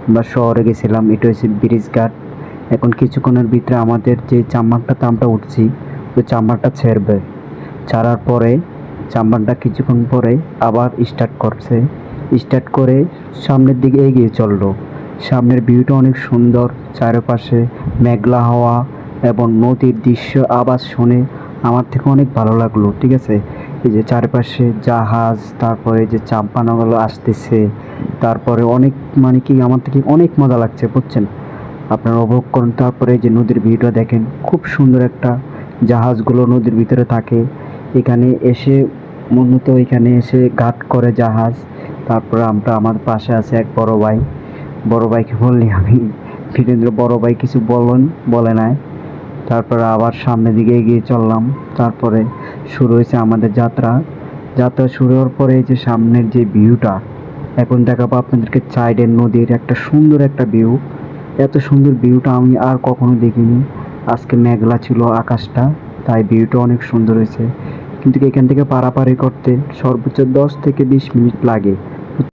আমরা শহরে গেছিলাম। এটা হচ্ছে ব্রিজ ঘাট। এখন কিছুক্ষণের ভিতরে আমাদের যে চাম্বারটাতে আমরা উঠছি ওই চাম্বারটা ছেড়বে। ছাড়ার পরে চাম্বারটা কিছুক্ষণ পরে আবার স্টার্ট করছে। স্টার্ট করে সামনের দিকে এগিয়ে চললো। সামনের ভিউটা অনেক সুন্দর, চারপাশে মেঘলা হাওয়া এবং নদীর দৃশ্য আবার শুনে আমার থেকে অনেক ভালো লাগলো। ঠিক আছে, এই যে চারপাশে জাহাজ, তারপরে যে চাম্পানাগুলো আসতেছে, তারপরে অনেক মানে কি আমার থেকে অনেক মজা লাগছে, বুঝছেন? আপনারা উপভোগ করুন। তারপরে এই যে নদীর ভিউটা দেখেন, খুব সুন্দর একটা জাহাজগুলো নদীর ভিতরে থাকে। এখানে এসে মূলত এখানে এসে ঘাট করে জাহাজ। তারপরে আমরা আমার পাশে আছে এক বড় ভাই। বড় ভাইকে বললি আমি ফিরেন্দ্র, বড় ভাই কিছু বলে নাই। তারপরে আবার সামনের দিকে এগিয়ে চললাম। তারপরে শুরু হয়েছে আমাদের যাত্রা। যাত্রা শুরু হওয়ার পরে এই যে সামনের যে ভিউটা এখন দেখাবো আপনাদেরকে, সাইডের নদীর একটা সুন্দর একটা ভিউ। এত সুন্দর ভিউটা আমি আর কখনো দেখিনি। আজকে মেঘলা ছিল আকাশটা, তাই ভিউটা অনেক সুন্দর হয়েছে। কিন্তু এখান থেকে পারাপারি করতে সর্বোচ্চ 10 থেকে 20 মিনিট লাগে।